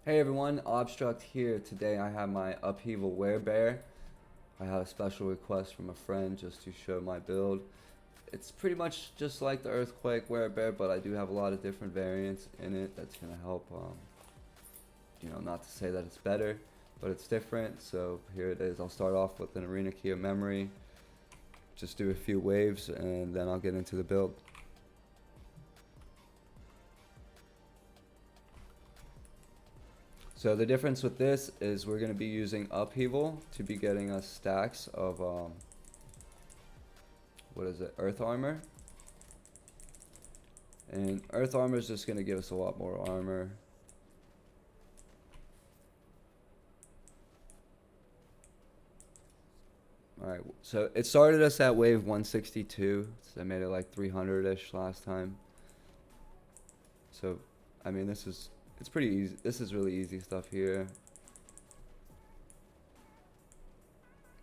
Hey everyone, Obstruct here. Today I have my Upheaval Wearbear. I had a special request from a friend just to show my build. It's pretty much just like the Earthquake Wearbear, but I do have a lot of different variants in it that's going to help, not to say that it's better, but it's different. So here it is. I'll start off with an arena key of memory, just do a few waves, and then I'll get into the build. So the difference with this is we're going to be using Upheaval to be getting us stacks of, Earth Armor. And Earth Armor is just going to give us a lot more armor. Alright, so it started us at wave 162, so I made it like 300-ish last time. So, I mean, it's pretty easy. This is really easy stuff here.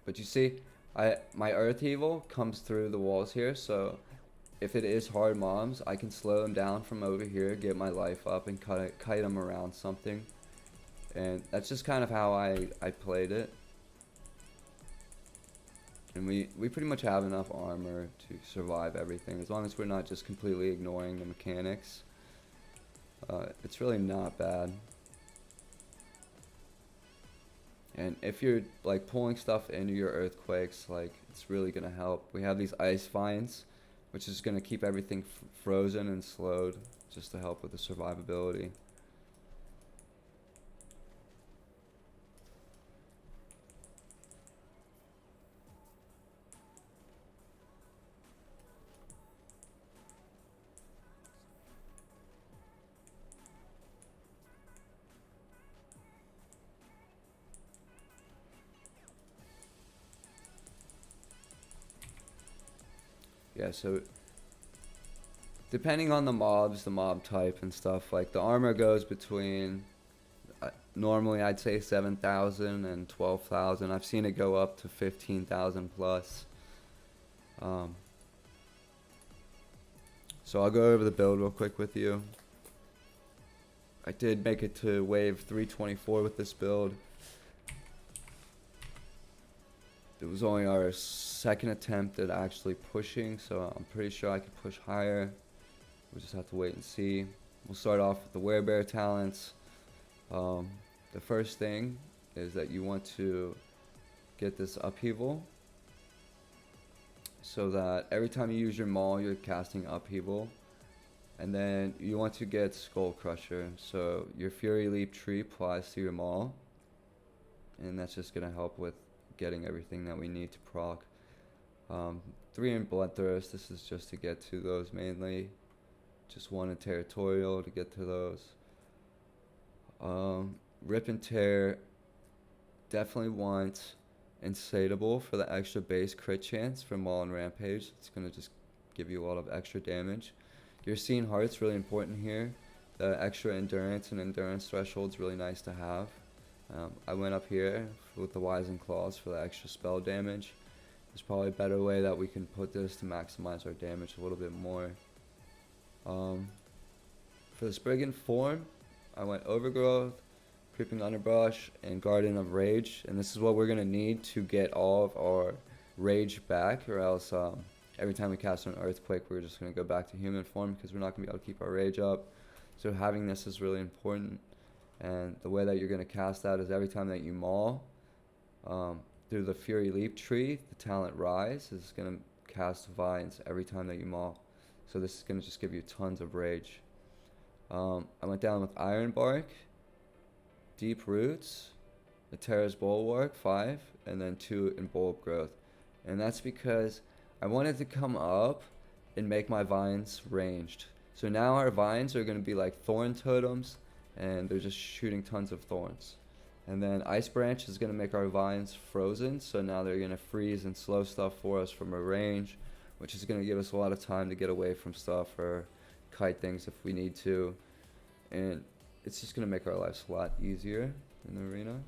But you see, my Earth Evil comes through the walls here, so if it is hard mobs, I can slow them down from over here, get my life up, and kite them around something. And that's just kind of how I played it. And we pretty much have enough armor to survive everything, as long as we're not just completely ignoring the mechanics. It's really not bad. And if you're like pulling stuff into your earthquakes, like it's really gonna help. We have these ice vines, which is gonna keep everything frozen and slowed, just to help with the survivability. Yeah, so depending on the mobs, the mob type and stuff, like the armor goes between, normally I'd say 7,000 and 12,000. I've seen it go up to 15,000 plus. So I'll go over the build real quick with you. I did make it to wave 324 with this build. It was only our second attempt at actually pushing, so I'm pretty sure I could push higher. We'll just have to wait and see. We'll start off with the Wearbear talents. The first thing is that you want to get this Upheaval, so that every time you use your maul, you're casting Upheaval. And then you want to get Skull Crusher, so your Fury Leap tree applies to your maul, and that's just going to help with getting everything that we need to proc. 3 in Bloodthirst, this is just to get to those mainly. Just 1 in Territorial to get to those. Rip and Tear, definitely want Insatiable for the extra base crit chance from Maul and Rampage. It's going to just give you a lot of extra damage. Your Seen Heart's really important here. The extra endurance and endurance threshold's really nice to have. I went up here with the Wizened Claws for the extra spell damage. There's probably a better way that we can put this to maximize our damage a little bit more. For the Spriggan form, I went Overgrowth, Creeping Underbrush, and Garden of Rage. And this is what we're going to need to get all of our rage back, or else every time we cast an Earthquake, we're just going to go back to human form because we're not going to be able to keep our rage up. So having this is really important. And the way that you're going to cast that is every time that you maul, through the Fury Leap tree, the talent Rise is going to cast vines every time that you maul. So this is going to just give you tons of rage. I went down with Iron Bark, Deep Roots, the Terra's Bulwark, 5, and then 2 in Bulb Growth. And that's because I wanted to come up and make my vines ranged. So now our vines are going to be like thorn totems, and they're just shooting tons of thorns. And then Ice Branch is going to make our vines frozen, so now they're going to freeze and slow stuff for us from a range, which is going to give us a lot of time to get away from stuff or kite things if we need to. And it's just going to make our lives a lot easier in the arena.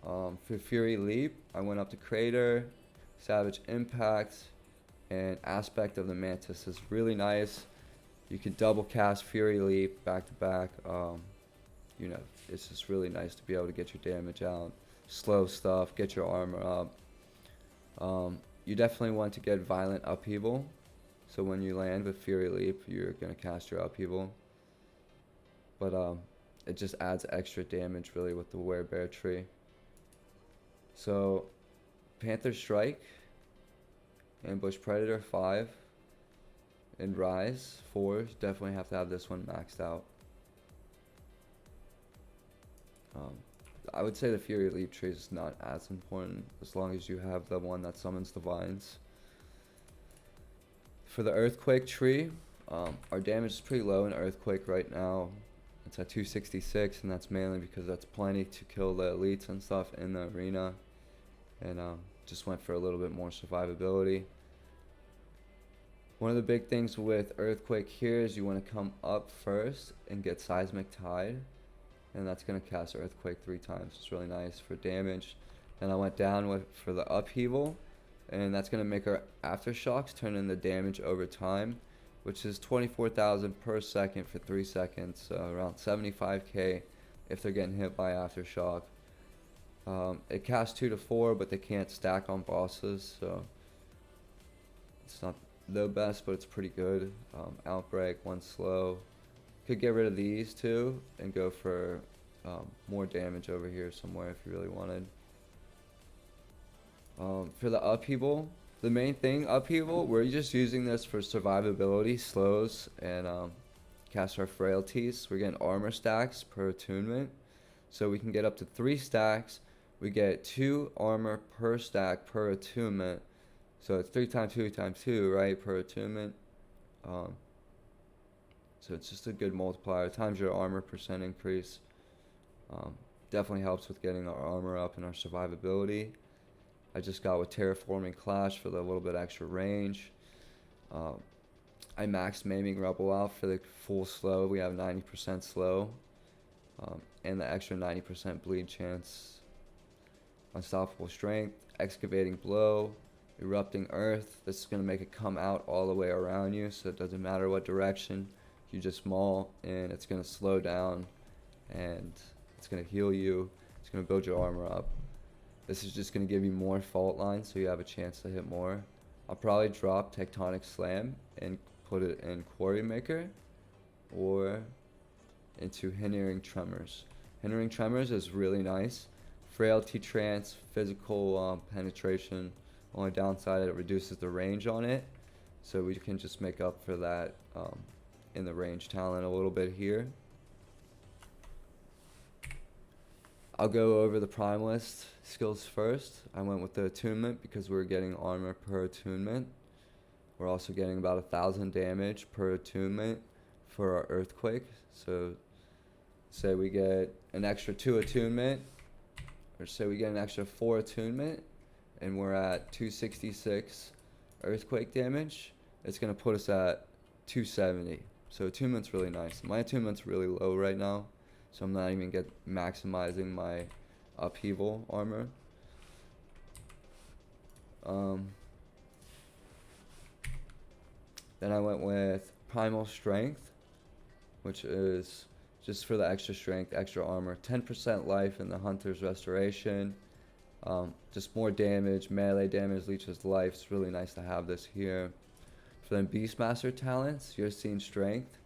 For Fury Leap, I went up to Crater, Savage Impact, and Aspect of the Mantis is really nice. You can double cast Fury Leap back to back. you know, it's just really nice to be able to get your damage out, slow stuff, get your armor up. You definitely want to get Violent Upheaval. So when you land with Fury Leap, you're going to cast your Upheaval. But it just adds extra damage really with the Wearbear tree. So Panther Strike, Ambush Predator 5, and Rise 4. Definitely have to have this one maxed out. I would say the Fury Leap tree is not as important as long as you have the one that summons the vines. For the Earthquake tree, our damage is pretty low in Earthquake right now. It's at 266, and that's mainly because that's plenty to kill the elites and stuff in the arena. And just went for a little bit more survivability. One of the big things with Earthquake here is you want to come up first and get Seismic Tide. And that's going to cast Earthquake 3 times. It's really nice for damage. Then I went down for the Upheaval, and that's going to make our Aftershocks turn into damage over time, which is 24,000 per second for 3 seconds, around 75k if they're getting hit by Aftershock. It casts 2 to 4, but they can't stack on bosses, so it's not the best, but it's pretty good. Outbreak, 1 slow. Could get rid of these two and go for more damage over here somewhere if you really wanted. For the Upheaval, the main thing, Upheaval, we're just using this for survivability, slows, and cast our frailties. We're getting armor stacks per attunement, so we can get up to 3 stacks. We get 2 armor per stack per attunement, so it's 3 times 2 times 2, right, per attunement. So it's just a good multiplier. Times your armor percent increase. Definitely helps with getting our armor up and our survivability. I just got with Terraforming Clash for the little bit extra range. I maxed Maiming Rebel out for the full slow. We have 90% slow. And the extra 90% bleed chance. Unstoppable Strength, Excavating Blow, Erupting Earth. This is going to make it come out all the way around you, so it doesn't matter what direction. You just maul, and it's going to slow down, and it's going to heal you. It's going to build your armor up. This is just going to give you more fault lines, so you have a chance to hit more. I'll probably drop Tectonic Slam and put it in Quarry Maker or into Hindering Tremors. Hindering Tremors is really nice. Frailty Trance, physical penetration. Only downside, it reduces the range on it, so we can just make up for that in the range talent a little bit here. I'll go over the Prime List skills first. I went with the attunement because we're getting armor per attunement. We're also getting about 1,000 damage per attunement for our Earthquake. So say we get an extra 2 attunement, or say we get an extra 4 attunement, and we're at 266 Earthquake damage, it's going to put us at 270. So attunement's really nice. My attunement's really low right now, so I'm not even maximizing my Upheaval armor. Then I went with Primal Strength, which is just for the extra strength, extra armor, 10% life in the Hunter's Restoration. Just more damage, melee damage, leeches life. It's really nice to have this here. For then Beastmaster talents, you're seeing strength,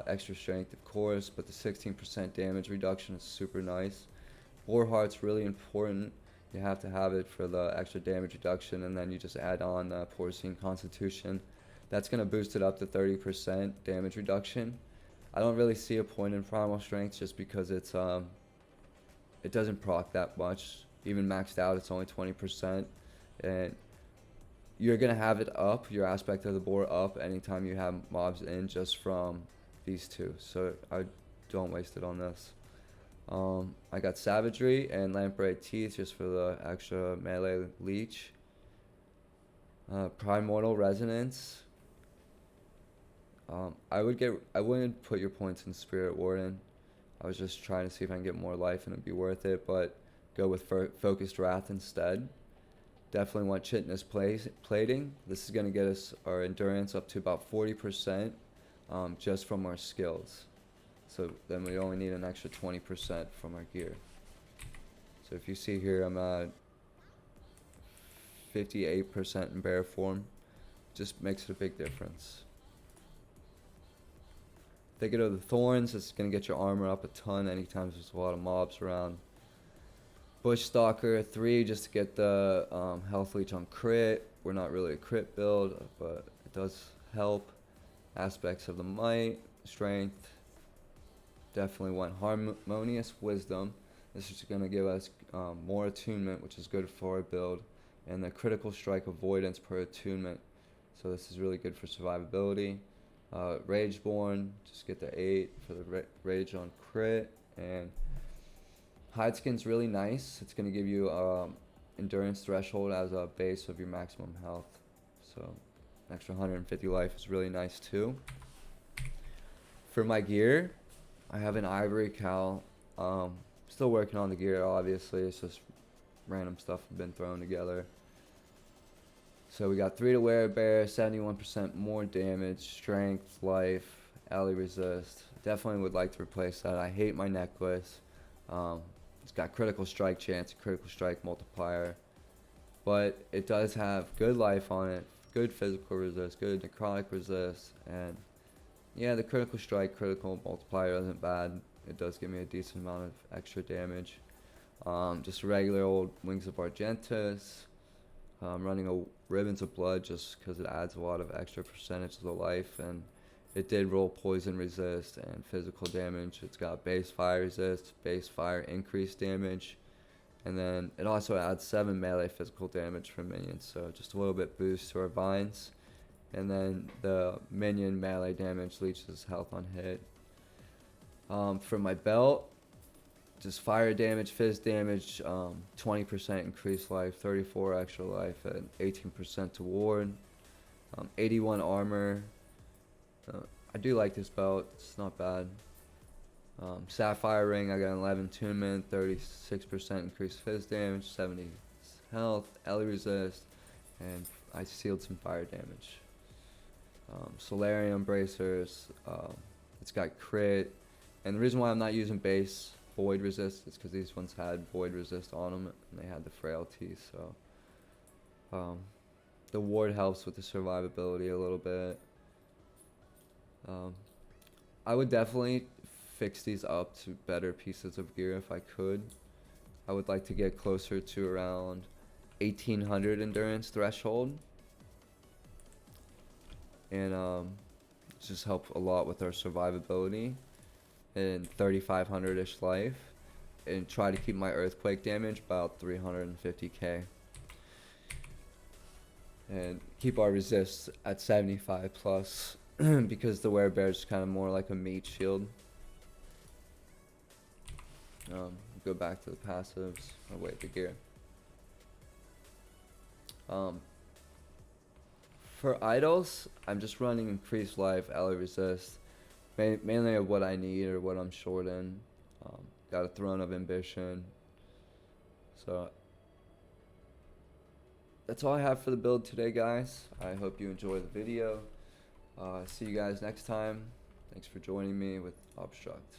extra strength of course, but the 16% damage reduction is super nice. Warheart's really important. You have to have it for the extra damage reduction, and then you just add on Porcine Constitution. That's going to boost it up to 30% damage reduction. I don't really see a point in Primal Strength just because it's it doesn't proc that much. Even maxed out, it's only 20%, and you're gonna have it up, your aspect of the board up, anytime you have mobs in just from these two. So I don't waste it on this. I got Savagery and Lamprey Teeth just for the extra melee leech. Primordial Resonance. I wouldn't put your points in Spirit Warden. I was just trying to see if I can get more life and it'd be worth it, but go with Focused Wrath instead. Definitely want Chitinous Plating. This is going to get us our endurance up to about 40% just from our skills. So then we only need an extra 20% from our gear. So if you see here, I'm at 58% in bear form. Just makes it a big difference. Thinking of the thorns, it's going to get your armor up a ton anytime there's a lot of mobs around. Bush Stalker 3 just to get the health leech on crit. We're not really a crit build, but it does help. Aspects of the might, strength. Definitely want harmonious wisdom. This is going to give us more attunement, which is good for our build. And the critical strike avoidance per attunement. So this is really good for survivability. Rageborn, just get the 8 for the rage on crit. And hide skin's really nice. It's going to give you endurance threshold as a base of your maximum health. So an extra 150 life is really nice too. For my gear, I have an ivory cowl. Still working on the gear, obviously. It's just random stuff I've been thrown together. So we got 3 to Wearbear, 71% more damage, strength, life, ally resist. Definitely would like to replace that. I hate my necklace. It's got critical strike chance, critical strike multiplier. But it does have good life on it, good physical resist, good necrotic resist, and yeah, the critical strike, critical multiplier isn't bad. It does give me a decent amount of extra damage. Just regular old Wings of Argentus. Running a Ribbons of Blood just because it adds a lot of extra percentages of life, and it did roll poison resist and physical damage. It's got base fire resist, base fire increased damage, and then it also adds 7 melee physical damage from minions, so just a little bit boost to our vines. And then the minion melee damage leeches health on hit. For my belt, just fire damage, fizz damage, 20% increased life, 34 extra life, and 18% to ward. 81 armor. I do like this belt, it's not bad. Sapphire ring, I got an 11 attunement, 36% increased fizz damage, 70 health, ally resist, and I sealed some fire damage. Solarium bracers, it's got crit, and the reason why I'm not using base void resist is because these ones had void resist on them and they had the frailty, so the ward helps with the survivability a little bit. I would definitely fix these up to better pieces of gear if I could. I would like to get closer to around 1800 endurance threshold, and just help a lot with our survivability, and 3500-ish life, and try to keep my earthquake damage about 350k, and keep our resist at 75 plus because the Wearbear is kind of more like a meat shield. Go back to the passives. Oh wait, the gear. For idols, I'm just running increased life, ally resist, mainly of what I need or what I'm short in. Got a Throne of Ambition. So that's all I have for the build today, guys. I hope you enjoy the video. See you guys next time. Thanks for joining me with Obstruct.